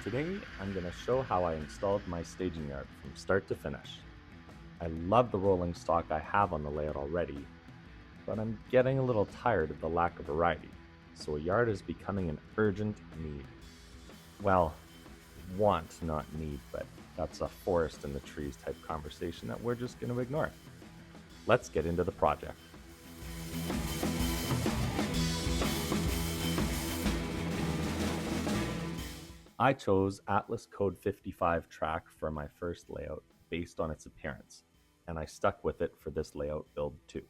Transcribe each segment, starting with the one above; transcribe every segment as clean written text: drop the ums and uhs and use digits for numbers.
Today, I'm going to show how I installed my staging yard from start to finish. I love the rolling stock I have on the layout already, but I'm getting a little tired of the lack of variety, so a yard is becoming an urgent need. Well, want, not need, but that's a forest in the trees type conversation that we're just going to ignore. Let's get into the project. I chose Atlas Code 55 track for my first layout based on its appearance, and I stuck with it for this layout build too.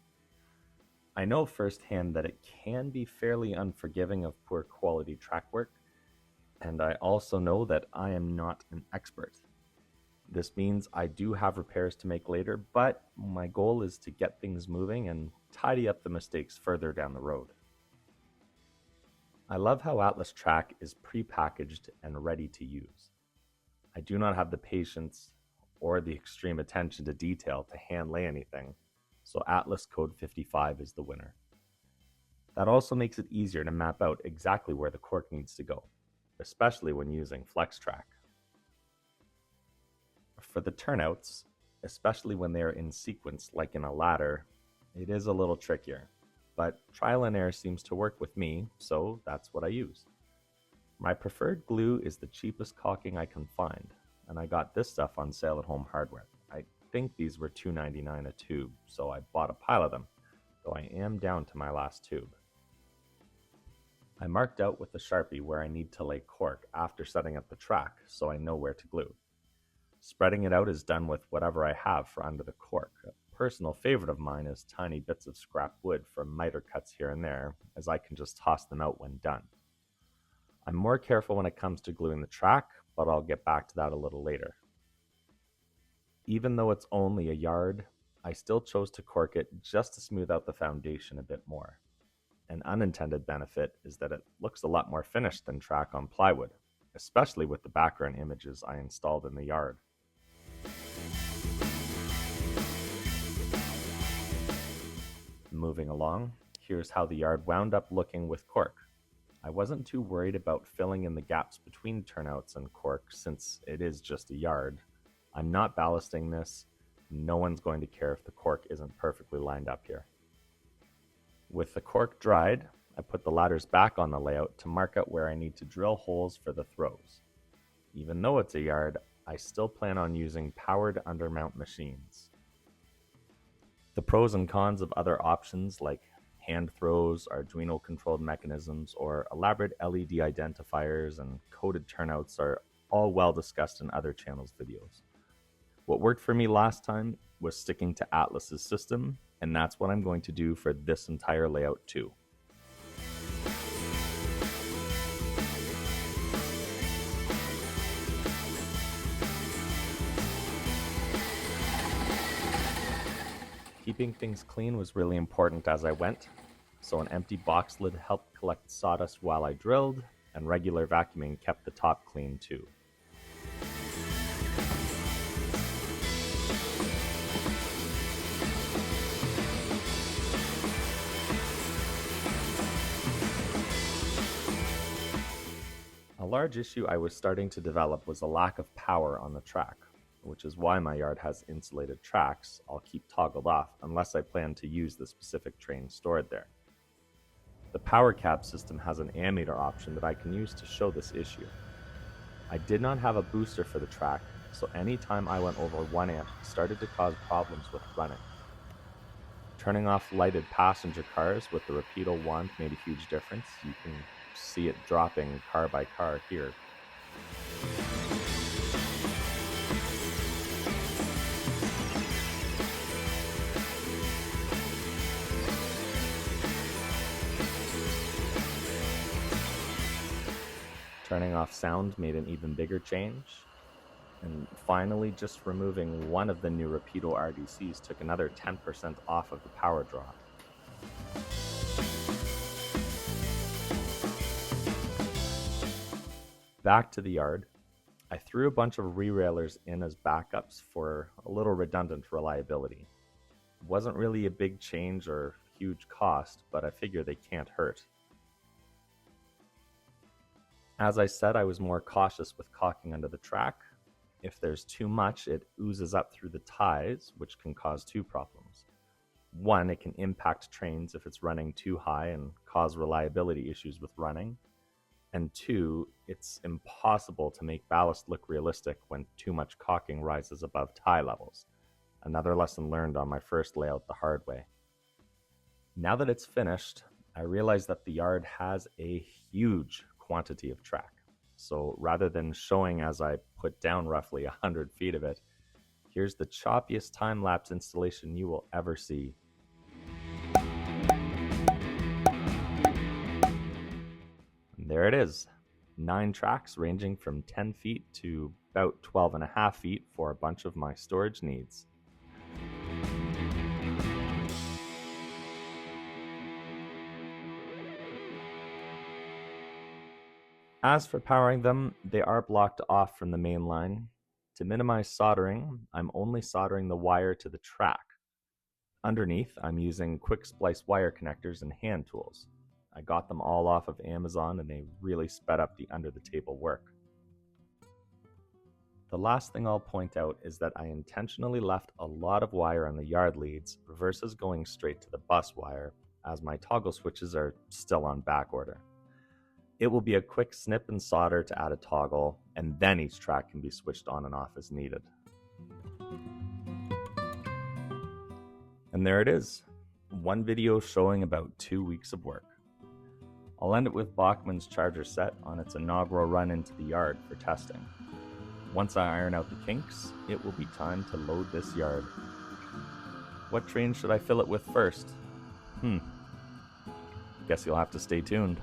I know firsthand that it can be fairly unforgiving of poor quality track work, and I also know that I am not an expert. This means I do have repairs to make later, but my goal is to get things moving and tidy up the mistakes further down the road. I love how Atlas Track is pre-packaged and ready to use. I do not have the patience or the extreme attention to detail to hand lay anything, so Atlas Code 55 is the winner. That also makes it easier to map out exactly where the cork needs to go, especially when using FlexTrack. For the turnouts, especially when they are in sequence like in a ladder, it is a little trickier, but trial and error seems to work with me, so that's what I use. My preferred glue is the cheapest caulking I can find, and I got this stuff on sale at Home Hardware. I think these were $2.99 a tube, so I bought a pile of them, though I am down to my last tube. I marked out with a Sharpie where I need to lay cork after setting up the track, so I know where to glue. Spreading it out is done with whatever I have for under the cork. A personal favorite of mine is tiny bits of scrap wood for miter cuts here and there, as I can just toss them out when done. I'm more careful when it comes to gluing the track, but I'll get back to that a little later. Even though it's only a yard, I still chose to cork it just to smooth out the foundation a bit more. An unintended benefit is that it looks a lot more finished than track on plywood, especially with the background images I installed in the yard. Moving along, here's how the yard wound up looking with cork. I wasn't too worried about filling in the gaps between turnouts and cork since it is just a yard. I'm not ballasting this. No one's going to care if the cork isn't perfectly lined up here. With the cork dried, I put the ladders back on the layout to mark out where I need to drill holes for the throws. Even though it's a yard, I still plan on using powered undermount machines. The pros and cons of other options like hand throws, Arduino controlled mechanisms, or elaborate LED identifiers and coded turnouts are all well discussed in other channels' videos. What worked for me last time was sticking to Atlas's system, and that's what I'm going to do for this entire layout too. Keeping things clean was really important as I went, so an empty box lid helped collect sawdust while I drilled, and regular vacuuming kept the top clean too. A large issue I was starting to develop was a lack of power on the track, which is why my yard has insulated tracks I'll keep toggled off unless I plan to use the specific train stored there. The power cab system has an ammeter option that I can use to show this issue. I did not have a booster for the track, so anytime I went over 1 amp it started to cause problems with running. Turning off lighted passenger cars with the Rapido wand made a huge difference. You can see it dropping car by car here. Turning off sound made an even bigger change. And finally, just removing one of the new Rapido RDCs took another 10% off of the power draw. Back to the yard, I threw a bunch of re-railers in as backups for a little redundant reliability. It wasn't really a big change or huge cost, but I figure they can't hurt. As I said, I was more cautious with caulking under the track. If there's too much, it oozes up through the ties, which can cause two problems. One, it can impact trains if it's running too high and cause reliability issues with running. And two, it's impossible to make ballast look realistic when too much caulking rises above tie levels. Another lesson learned on my first layout the hard way. Now that it's finished, I realize that the yard has a huge quantity of track. So rather than showing as I put down roughly 100 feet of it, here's the choppiest time-lapse installation you will ever see. And there it is, 9 tracks ranging from 10 feet to about 12.5 feet for a bunch of my storage needs. As for powering them, they are blocked off from the main line. To minimize soldering, I'm only soldering the wire to the track. Underneath, I'm using quick splice wire connectors and hand tools. I got them all off of Amazon and they really sped up the under the table work. The last thing I'll point out is that I intentionally left a lot of wire on the yard leads versus going straight to the bus wire, as my toggle switches are still on back order. It will be a quick snip and solder to add a toggle, and then each track can be switched on and off as needed. And there it is, one video showing about 2 weeks of work. I'll end it with Bachmann's charger set on its inaugural run into the yard for testing. Once I iron out the kinks, it will be time to load this yard. What train should I fill it with first? Guess you'll have to stay tuned.